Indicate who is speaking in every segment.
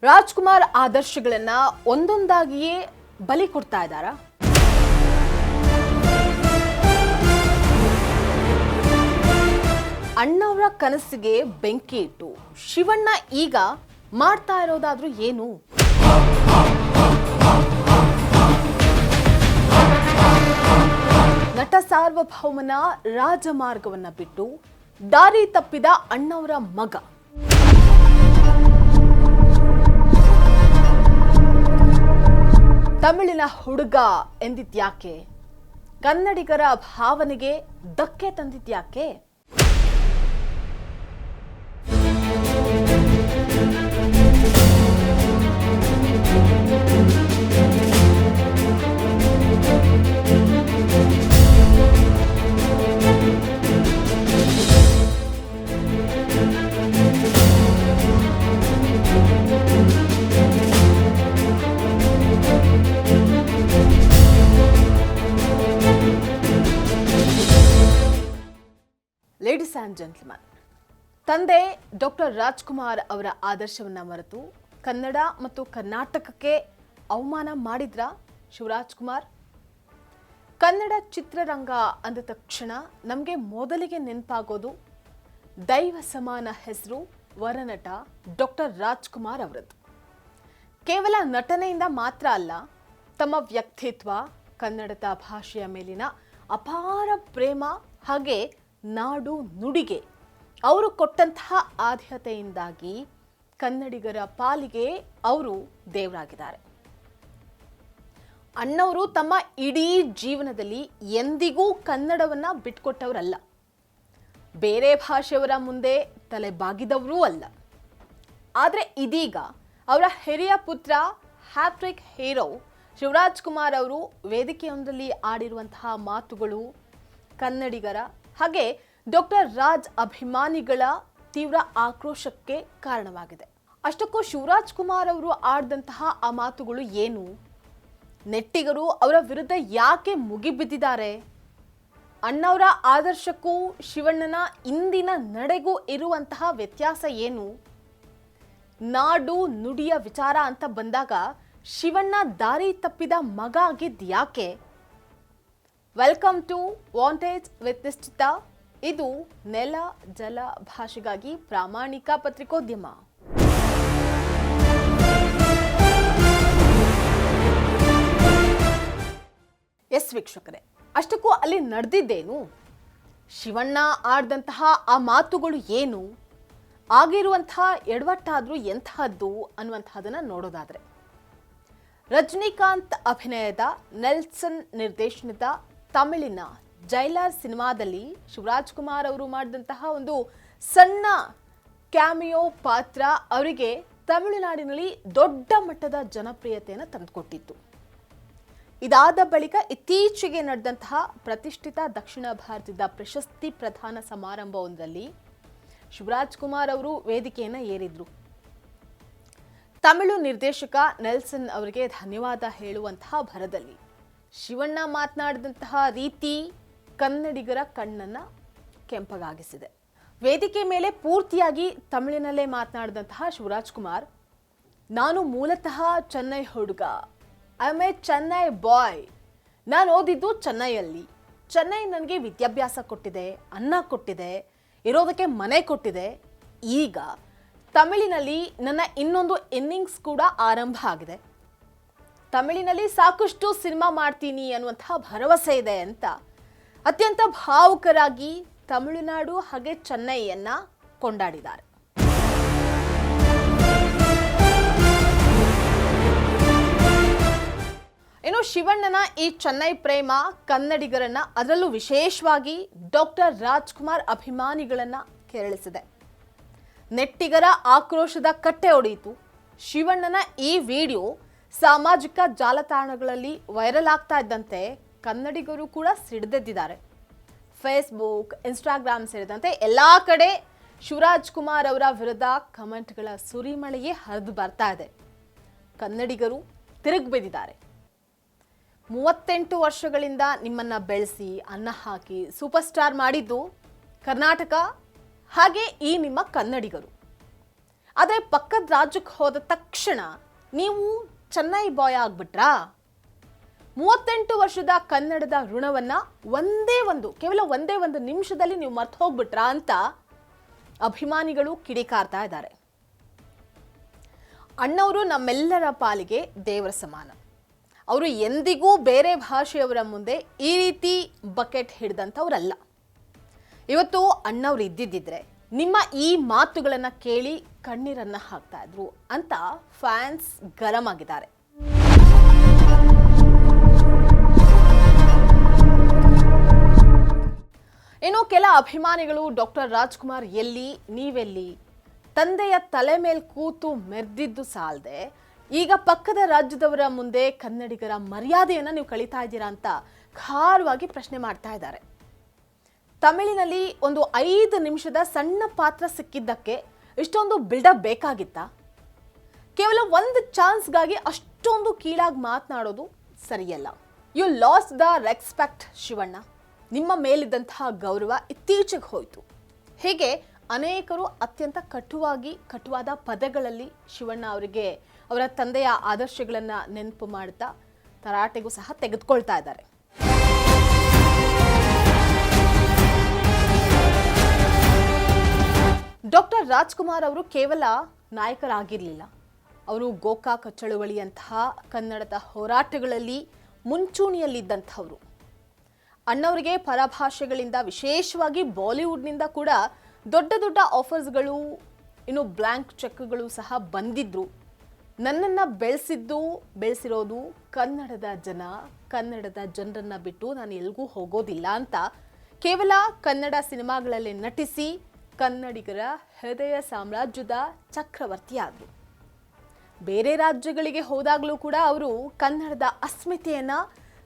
Speaker 1: ರಾಜ್ಕುಮಾರ್ ಆದರ್ಶಗಳನ್ನ ಒಂದೊಂದಾಗಿಯೇ ಬಲಿ ಕೊಡ್ತಾ ಇದ್ದಾರಾ? ಅಣ್ಣವರ ಕನಸಿಗೆ ಬೆಂಕಿ ಇಟ್ಟು ಶಿವಣ್ಣ ಈಗ ಮಾಡ್ತಾ ಇರೋದಾದ್ರೂ ಏನು? ನಟ ಸಾರ್ವಭೌಮನ ರಾಜಮಾರ್ಗವನ್ನ ಬಿಟ್ಟು ದಾರಿ ತಪ್ಪಿದ ಅಣ್ಣವರ ಮಗ. ತಮಿಳಿನ ಹುಡುಗ ಎಂದಿದ್ಯಾಕೆ? ಕನ್ನಡಿಗರ ಭಾವನೆಗೆ ಧಕ್ಕೆ ತಂದಿದ್ಯಾಕೆ? ಲೇಡೀಸ್ ಆ್ಯಂಡ್ ಜೆಂಟ್ಲ್ಮನ್, ತಂದೆ ಡಾಕ್ಟರ್ ರಾಜ್ಕುಮಾರ್ ಅವರ ಆದರ್ಶವನ್ನ ಮರೆತು ಕನ್ನಡ ಮತ್ತು ಕರ್ನಾಟಕಕ್ಕೆ ಅವಮಾನ ಮಾಡಿದ್ರ ಶಿವರಾಜ್ ಕುಮಾರ್? ಕನ್ನಡ ಚಿತ್ರರಂಗ ಅಂದ ತಕ್ಷಣ ನಮಗೆ ಮೊದಲಿಗೆ ನೆನಪಾಗೋದು ದೈವ ಸಮಾನ ಹೆಸರು ವರನಟ ಡಾಕ್ಟರ್ ರಾಜ್ಕುಮಾರ್ ಅವರದ್ದು. ಕೇವಲ ನಟನೆಯಿಂದ ಮಾತ್ರ ಅಲ್ಲ, ತಮ್ಮ ವ್ಯಕ್ತಿತ್ವ, ಕನ್ನಡದ ಭಾಷೆಯ ಮೇಲಿನ ಅಪಾರ ಪ್ರೇಮ ಹಾಗೆ ನಾಡು ನುಡಿಗೆ ಅವರು ಕೊಟ್ಟಂತಹ ಆದ್ಯತೆಯಿಂದಾಗಿ ಕನ್ನಡಿಗರ ಪಾಲಿಗೆ ಅವರು ದೇವರಾಗಿದ್ದಾರೆ. ಅಣ್ಣವರು ತಮ್ಮ ಇಡೀ ಜೀವನದಲ್ಲಿ ಎಂದಿಗೂ ಕನ್ನಡವನ್ನ ಬಿಟ್ಕೊಟ್ಟವರಲ್ಲ, ಬೇರೆ ಭಾಷೆಯವರ ಮುಂದೆ ತಲೆ ಬಾಗಿದವರೂ ಅಲ್ಲ. ಆದರೆ ಇದೀಗ ಅವರ ಹಿರಿಯ ಪುತ್ರ ಹ್ಯಾಟ್ರಿಕ್ ಹೀರೋ ಶಿವರಾಜ್ ಕುಮಾರ್ ಅವರು ವೇದಿಕೆಯೊಂದರಲ್ಲಿ ಆಡಿರುವಂತಹ ಮಾತುಗಳು ಕನ್ನಡಿಗರ ಹಾಗೆ ಡಾಕ್ಟರ್ ರಾಜ್ ಅಭಿಮಾನಿಗಳ ತೀವ್ರ ಆಕ್ರೋಶಕ್ಕೆ ಕಾರಣವಾಗಿದೆ. ಅಷ್ಟಕ್ಕೂ ಶಿವರಾಜ್ ಕುಮಾರ್ ಅವರು ಆಡಿದಂತಹ ಆ ಮಾತುಗಳು ಏನು? ನೆಟ್ಟಿಗರು ಅವರ ವಿರುದ್ಧ ಯಾಕೆ ಮುಗಿಬಿದ್ದಿದ್ದಾರೆ? ಅಣ್ಣವರ ಆದರ್ಶಕ್ಕೂ ಶಿವಣ್ಣನ ಇಂದಿನ ನಡೆಗೂ ಇರುವಂತಹ ವ್ಯತ್ಯಾಸ ಏನು? ನಾಡು ನುಡಿಯ ವಿಚಾರ ಅಂತ ಬಂದಾಗ ಶಿವಣ್ಣ ದಾರಿ ತಪ್ಪಿದ ಮಗ ಆಗಿದ್ ಯಾಕೆ? ವೆಲ್ಕಮ್ ಟು ವಾಂಟೇಜ್ ವಿತ್ ನಿಶ್ಚಿತ. ಇದು ನೆಲ ಜಲ ಭಾಷೆಗಾಗಿ ಪ್ರಾಮಾಣಿಕ ಪತ್ರಿಕೋದ್ಯಮ. ಎಸ್ ವೀಕ್ಷಕರೇ, ಅಷ್ಟಕ್ಕೂ ಅಲ್ಲಿ ನಡೆದಿದ್ದೇನು? ಶಿವಣ್ಣ ಆಡ್ದಂತಹ ಆ ಮಾತುಗಳು ಏನು? ಆಗಿರುವಂತಹ ಎಡವಟ್ಟಾದ್ರೂ ಎಂತಹದ್ದು ಅನ್ನುವಂತಹದನ್ನ ನೋಡೋದಾದ್ರೆ, ರಜನಿಕಾಂತ್ ಅಭಿನಯದ ನೆಲ್ಸನ್ ನಿರ್ದೇಶನದ ತಮಿಳಿನ ಜೈಲರ್ ಸಿನಿಮಾದಲ್ಲಿ ಶಿವರಾಜ್ ಕುಮಾರ್ ಅವರು ಮಾಡಿದಂತಹ ಒಂದು ಸಣ್ಣ ಕ್ಯಾಮಿಯೋ ಪಾತ್ರ ಅವರಿಗೆ ತಮಿಳುನಾಡಿನಲ್ಲಿ ದೊಡ್ಡ ಮಟ್ಟದ ಜನಪ್ರಿಯತೆಯನ್ನು ತಂದುಕೊಟ್ಟಿತ್ತು. ಇದಾದ ಬಳಿಕ ಇತ್ತೀಚೆಗೆ ನಡೆದಂತಹ ಪ್ರತಿಷ್ಠಿತ ದಕ್ಷಿಣ ಭಾರತದ ಪ್ರಶಸ್ತಿ ಪ್ರದಾನ ಸಮಾರಂಭವೊಂದರಲ್ಲಿ ಶಿವರಾಜ್ ಕುಮಾರ್ ಅವರು ವೇದಿಕೆಯನ್ನು ಏರಿದ್ರು. ತಮಿಳು ನಿರ್ದೇಶಕ ನೆಲ್ಸನ್ ಅವರಿಗೆ ಧನ್ಯವಾದ ಹೇಳುವಂತಹ ಭರದಲ್ಲಿ ಶಿವಣ್ಣ ಮಾತನಾಡಿದಂತಹ ರೀತಿ ಕನ್ನಡಿಗರ ಕಣ್ಣನ್ನ ಕೆಂಪಗಾಗಿಸಿದೆ. ವೇದಿಕೆ ಮೇಲೆ ಪೂರ್ತಿಯಾಗಿ ತಮಿಳಿನಲ್ಲೇ ಮಾತನಾಡಿದಂತಹ ಶಿವರಾಜ್ ಕುಮಾರ್, ನಾನು ಮೂಲತಃ ಚೆನ್ನೈ ಹುಡುಗ, ಐ ಆಮ್ ಎ ಚೆನ್ನೈ ಬಾಯ್. ನಾನು ಓದಿದ್ದು ಚೆನ್ನೈಯಲ್ಲಿ. ಚೆನ್ನೈ ನನಗೆ ವಿದ್ಯಾಭ್ಯಾಸ ಕೊಟ್ಟಿದೆ, ಅನ್ನ ಕೊಟ್ಟಿದೆ, ಇರೋದಕ್ಕೆ ಮನೆ ಕೊಟ್ಟಿದೆ. ಈಗ ತಮಿಳಿನಲ್ಲಿ ನನ್ನ ಇನ್ನೊಂದು ಇನ್ನಿಂಗ್ಸ್ ಕೂಡ ಆರಂಭ ಆಗಿದೆ. ತಮಿಳಿನಲ್ಲಿ ಸಾಕಷ್ಟು ಸಿನಿಮಾ ಮಾಡ್ತೀನಿ ಅನ್ನುವಂತಹ ಭರವಸೆ ಇದೆ ಅಂತ ಅತ್ಯಂತ ಭಾವುಕರಾಗಿ ತಮಿಳುನಾಡು ಹಾಗೆ ಚೆನ್ನೈಯನ್ನ ಕೊಂಡಾಡಿದ್ದಾರೆ. ಇನ್ನು ಶಿವಣ್ಣನ ಈ ಚೆನ್ನೈ ಪ್ರೇಮ ಕನ್ನಡಿಗರನ್ನ, ಅದರಲ್ಲೂ ವಿಶೇಷವಾಗಿ ಡಾಕ್ಟರ್ ರಾಜ್ಕುಮಾರ್ ಅಭಿಮಾನಿಗಳನ್ನ ಕೆರಳಿಸಿದೆ. ನೆಟ್ಟಿಗರ ಆಕ್ರೋಶದ ಕಟ್ಟೆ ಒಡೆಯಿತು. ಶಿವಣ್ಣನ ಈ ವಿಡಿಯೋ ಸಾಮಾಜಿಕ ಜಾಲತಾಣಗಳಲ್ಲಿ ವೈರಲ್ ಆಗ್ತಾ ಇದ್ದಂತೆ ಕನ್ನಡಿಗರು ಕೂಡ ಸಿಡಿದೆದ್ದಿದ್ದಾರೆ. ಫೇಸ್ಬುಕ್, ಇನ್ಸ್ಟಾಗ್ರಾಮ್ ಸೇರಿದಂತೆ ಎಲ್ಲಾ ಕಡೆ ಶಿವರಾಜ್ ಕುಮಾರ್ ಅವರ ವಿರುದ್ಧ ಕಮೆಂಟ್ಗಳ ಸುರಿಮಳೆಯೇ ಹರಿದು ಬರ್ತಾ ಇದೆ. ಕನ್ನಡಿಗರು ತಿರುಗಿಬಿದ್ದಿದ್ದಾರೆ. 38 ವರ್ಷಗಳಿಂದ ನಿಮ್ಮನ್ನ ಬೆಳೆಸಿ ಅನ್ನ ಹಾಕಿ ಸೂಪರ್ ಸ್ಟಾರ್ ಮಾಡಿದ್ದು ಕರ್ನಾಟಕ ಹಾಗೆ ಈ ನಿಮ್ಮ ಕನ್ನಡಿಗರು. ಆದರೆ ಪಕ್ಕದ ರಾಜ್ಯಕ್ಕೆ ಹೋದ ತಕ್ಷಣ ನೀವು ಚೆನ್ನೈ ಬಾಯ್ ಆಗ್ಬಿಟ್ರಾ? 38 ವರ್ಷದ ಕನ್ನಡದ ಋಣವನ್ನ ಕೇವಲ ಒಂದೇ ಒಂದು ನಿಮಿಷದಲ್ಲಿ ನೀವು ಮರ್ತು ಹೋಗ್ಬಿಟ್ರಾ ಅಂತ ಅಭಿಮಾನಿಗಳು ಕಿಡಿಕಾರ್ತಾ ಇದ್ದಾರೆ. ಅಣ್ಣವರು ನಮ್ಮೆಲ್ಲರ ಪಾಲಿಗೆ ದೇವರ ಸಮಾನ. ಅವರು ಎಂದಿಗೂ ಬೇರೆ ಭಾಷೆಯವರ ಮುಂದೆ ಈ ರೀತಿ ಬಕೆಟ್ ಹಿಡಿದಂಥವ್ರಲ್ಲ. ಇವತ್ತು ಅಣ್ಣವ್ರು ಇದ್ದಿದ್ದಿದ್ರೆ ನಿಮ್ಮ ಈ ಮಾತುಗಳನ್ನ ಕೇಳಿ ಕಣ್ಣೀರನ್ನ ಹಾಕ್ತಾ ಇದ್ರು ಅಂತ ಫ್ಯಾನ್ಸ್ ಗರಂ ಆಗಿದ್ದಾರೆ. ಇನ್ನು ಕೆಲ ಅಭಿಮಾನಿಗಳು ಡಾಕ್ಟರ್ ರಾಜ್ಕುಮಾರ್ ಎಲ್ಲಿ, ನೀವೆಲ್ಲಿ, ತಂದೆಯ ತಲೆ ಮೇಲೆ ಕೂತು ಮೆರೆದಿದ್ದು ಸಾಲದೆ ಈಗ ಪಕ್ಕದ ರಾಜ್ಯದವರ ಮುಂದೆ ಕನ್ನಡಿಗರ ಮರ್ಯಾದೆಯನ್ನ ನೀವು ಕಳೀತಾ ಇದ್ದೀರಾ ಅಂತ ಖಾರವಾಗಿ ಪ್ರಶ್ನೆ ಮಾಡ್ತಾ ಇದ್ದಾರೆ. ತಮಿಳಿನಲ್ಲಿ ಒಂದು 5 ನಿಮಿಷದ ಸಣ್ಣ ಪಾತ್ರ ಸಿಕ್ಕಿದ್ದಕ್ಕೆ ಇಷ್ಟೊಂದು ಬಿಲ್ಡಪ್ ಬೇಕಾಗಿತ್ತಾ? ಕೇವಲ ಒಂದು ಚಾನ್ಸ್ಗಾಗಿ ಅಷ್ಟೊಂದು ಕೀಳಾಗಿ ಮಾತನಾಡೋದು ಸರಿಯಲ್ಲ. You lost the respect Shivanna. ನಿಮ್ಮ ಮೇಲಿದ್ದಂತಹ ಗೌರವ ಇತ್ತೀಚೆಗೆ ಹೋಯಿತು. ಹೀಗೆ ಅನೇಕರು ಅತ್ಯಂತ ಕಟುವಾದ ಪದಗಳಲ್ಲಿ ಶಿವಣ್ಣ ಅವರಿಗೆ ಅವರ ತಂದೆಯ ಆದರ್ಶಗಳನ್ನ ನೆನಪು ಮಾಡ್ತಾ ತರಾಟೆಗೂ ಸಹ ತೆಗೆದುಕೊಳ್ತಾ ಇದ್ದಾರೆ. ಡಾಕ್ಟರ್ ರಾಜ್ಕುಮಾರ್ ಅವರು ಕೇವಲ ನಾಯಕರಾಗಿರಲಿಲ್ಲ. ಅವರು ಗೋಕಾಕ್ ಚಳುವಳಿಯಂತಹ ಕನ್ನಡದ ಹೋರಾಟಗಳಲ್ಲಿ ಮುಂಚೂಣಿಯಲ್ಲಿದ್ದಂಥವರು. ಅಣ್ಣವರಿಗೆ ಪರಭಾಷೆಗಳಿಂದ, ವಿಶೇಷವಾಗಿ ಬಾಲಿವುಡ್ನಿಂದ ಕೂಡ ದೊಡ್ಡ ಆಫರ್ಸ್ಗಳು, ಇನ್ನು ಬ್ಲ್ಯಾಂಕ್ ಚೆಕ್ಗಳು ಸಹ ಬಂದಿದ್ರು. ನನ್ನನ್ನು ಬೆಳೆಸಿರೋದು ಕನ್ನಡದ ಜನರನ್ನ ಬಿಟ್ಟು ನಾನು ಎಲ್ಗೂ ಹೋಗೋದಿಲ್ಲ ಅಂತ ಕೇವಲ ಕನ್ನಡ ಸಿನಿಮಾಗಳಲ್ಲಿ ನಟಿಸಿ ಕನ್ನಡಿಗರ ಹೃದಯ ಸಾಮ್ರಾಜ್ಯದ ಚಕ್ರವರ್ತಿಯಾದರು. ಬೇರೆ ರಾಜ್ಯಗಳಿಗೆ ಹೋದಾಗಲೂ ಕೂಡ ಅವರು ಕನ್ನಡದ ಅಸ್ಮಿತೆಯನ್ನ,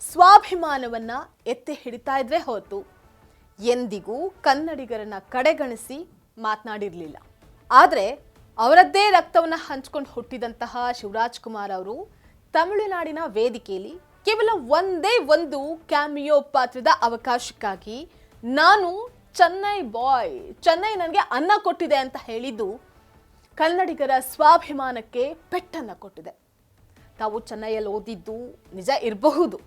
Speaker 1: ಸ್ವಾಭಿಮಾನವನ್ನ ಎತ್ತಿ ಹಿಡಿತಾ ಇದ್ರೆ ಹೊರತು ಎಂದಿಗೂ ಕನ್ನಡಿಗರನ್ನ ಕಡೆಗಣಿಸಿ ಮಾತನಾಡಿರಲಿಲ್ಲ. ಆದರೆ ಅವರದ್ದೇ ರಕ್ತವನ್ನ ಹಂಚಿಕೊಂಡು ಹುಟ್ಟಿದಂತಹ ಶಿವರಾಜ್ ಕುಮಾರ್ ಅವರು ತಮಿಳುನಾಡಿನ ವೇದಿಕೆಯಲ್ಲಿ ಕೇವಲ ಒಂದೇ ಒಂದು ಕ್ಯಾಮಿಯೋ ಪಾತ್ರದ ಅವಕಾಶಕ್ಕಾಗಿ ನಾನು ಚೆನ್ನೈ ನನಗೆ ಅನ್ನ ಕೊಟ್ಟಿದೆ ಅಂತ ಹೇಳಿದ್ದು ಕನ್ನಡಿಗರ ಸ್ವಾಭಿಮಾನಕ್ಕೆ ಪೆಟ್ಟನ್ನ ಕೊಟ್ಟಿದೆ. ತಾವು ಚೆನ್ನೈಯಲ್ಲಿ ಓದಿದ್ದು ನಿಜ ಇರಬಹುದು,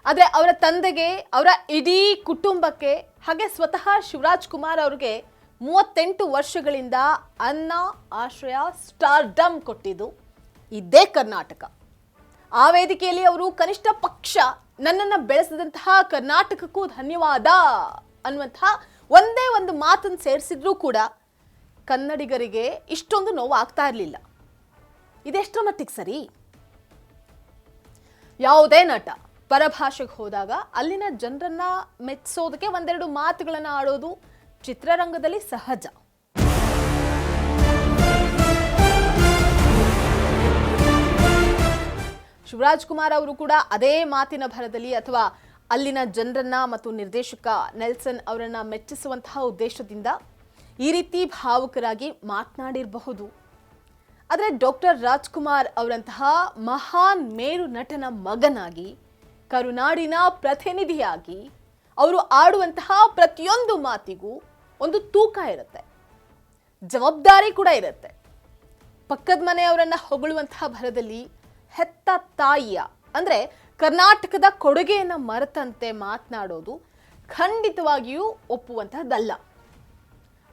Speaker 1: ಆದರೆ ಅವರ ತಂದೆಗೆ, ಅವರ ಇಡೀ ಕುಟುಂಬಕ್ಕೆ, ಹಾಗೆ ಸ್ವತಃ ಶಿವರಾಜ್ ಕುಮಾರ್ ಅವ್ರಿಗೆ 38 ವರ್ಷಗಳಿಂದ ಅನ್ನ, ಆಶ್ರಯ, ಸ್ಟಾರ್ಡಮ್ ಕೊಟ್ಟಿದ್ದು ಇದೇ ಕರ್ನಾಟಕ. ಆ ವೇದಿಕೆಯಲ್ಲಿ ಅವರು ಕನಿಷ್ಠ ಪಕ್ಷ ನನ್ನನ್ನು ಬೆಳೆಸಿದಂತಹ ಕರ್ನಾಟಕಕ್ಕೂ ಧನ್ಯವಾದ ಅನ್ನುವಂತಹ ಒಂದೇ ಒಂದು ಮಾತನ್ನು ಸೇರಿಸಿದ್ರೂ ಕೂಡ ಕನ್ನಡಿಗರಿಗೆ ಇಷ್ಟೊಂದು ನೋವು ಆಗ್ತಾ ಇರಲಿಲ್ಲ. ಇದೆಷ್ಟರ ಮಟ್ಟಿಗೆ ಸರಿ? ಯಾವುದೇ ನಟ ಪರಭಾಷೆಗೆ ಹೋದಾಗ ಅಲ್ಲಿನ ಜನರನ್ನ ಮೆಚ್ಚಿಸೋದಕ್ಕೆ ಒಂದೆರಡು ಮಾತುಗಳನ್ನ ಆಡೋದು ಚಿತ್ರರಂಗದಲ್ಲಿ ಸಹಜ. ಶಿವರಾಜ್ ಕುಮಾರ್ ಅವರು ಕೂಡ ಅದೇ ಮಾತಿನ ಭರದಲ್ಲಿ ಅಥವಾ ಅಲ್ಲಿನ ಜನರನ್ನ ಮತ್ತು ನಿರ್ದೇಶಕ ನೆಲ್ಸನ್ ಅವರನ್ನ ಮೆಚ್ಚಿಸುವಂತಹ ಉದ್ದೇಶದಿಂದ ಈ ರೀತಿ ಭಾವುಕರಾಗಿ ಮಾತನಾಡಿರಬಹುದು. ಆದರೆ ಡಾಕ್ಟರ್ ರಾಜ್ಕುಮಾರ್ ಅವರಂತಹ ಮಹಾನ್ ಮೇರು ನಟನ ಮಗನಾಗಿ, ಕರುನಾಡಿನ ಪ್ರತಿನಿಧಿಯಾಗಿ ಅವರು ಆಡುವಂತಹ ಪ್ರತಿಯೊಂದು ಮಾತಿಗೂ ಒಂದು ತೂಕ ಇರುತ್ತೆ, ಜವಾಬ್ದಾರಿ ಕೂಡ ಇರುತ್ತೆ. ಪಕ್ಕದ ಮನೆಯವರನ್ನ ಹೊಗಳುವಂತಹ ಭರದಲ್ಲಿ ಹೆತ್ತ ತಾಯಿಯ ಅಂದ್ರೆ ಕರ್ನಾಟಕದ ಕೊಡುಗೆಯನ್ನ ಮರೆತಂತೆ ಮಾತನಾಡೋದು ಖಂಡಿತವಾಗಿಯೂ ಒಪ್ಪುವಂತಹದ್ದಲ್ಲ.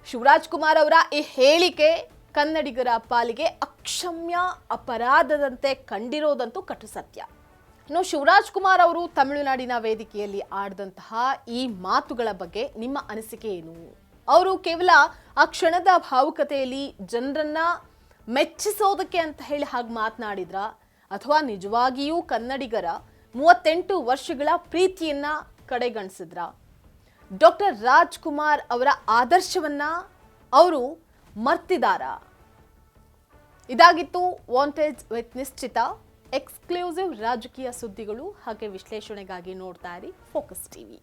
Speaker 1: ಶಿವರಾಜ್ ಕುಮಾರ್ ಅವರ ಈ ಹೇಳಿಕೆ ಕನ್ನಡಿಗರ ಪಾಲಿಗೆ ಅಕ್ಷಮ್ಯ ಅಪರಾಧದಂತೆ ಕಂಡಿರೋದಂತೂ ಕಟು ಸತ್ಯ. ಇನ್ನು ಶಿವರಾಜ್ ಕುಮಾರ್ ಅವರು ತಮಿಳುನಾಡಿನ ವೇದಿಕೆಯಲ್ಲಿ ಆಡಿದಂತಹ ಈ ಮಾತುಗಳ ಬಗ್ಗೆ ನಿಮ್ಮ ಅನಿಸಿಕೆ ಏನು? ಅವರು ಕೇವಲ ಆ ಕ್ಷಣದ ಭಾವುಕತೆಯಲ್ಲಿ ಜನರನ್ನ ಮೆಚ್ಚಿಸೋದಕ್ಕೆ ಅಂತ ಹೇಳಿ ಹಾಗೆ ಮಾತನಾಡಿದ್ರ, ಅಥವಾ ನಿಜವಾಗಿಯೂ ಕನ್ನಡಿಗರ 38 ವರ್ಷಗಳ ಪ್ರೀತಿಯನ್ನ ಕಡೆಗಣಿಸಿದ್ರ? ಡಾಕ್ಟರ್ ರಾಜ್ಕುಮಾರ್ ಅವರ ಆದರ್ಶವನ್ನ ಅವರು ಮರ್ತಿದಾರಾ? ಇದಾಗಿತ್ತು ವಾಂಟೇಜ್ ವಿತ್ ನಿಶ್ಚಿತ. ಎಕ್ಸ್ಕ್ಲೂಸಿವ್ ರಾಜಕೀಯ ಸುದ್ದಿಗಳು ಹಾಗೆ ವಿಶ್ಲೇಷಣೆಗಾಗಿ ನೋಡ್ತಾ ಇರಿ ಫೋಕಸ್ ಟಿವಿ.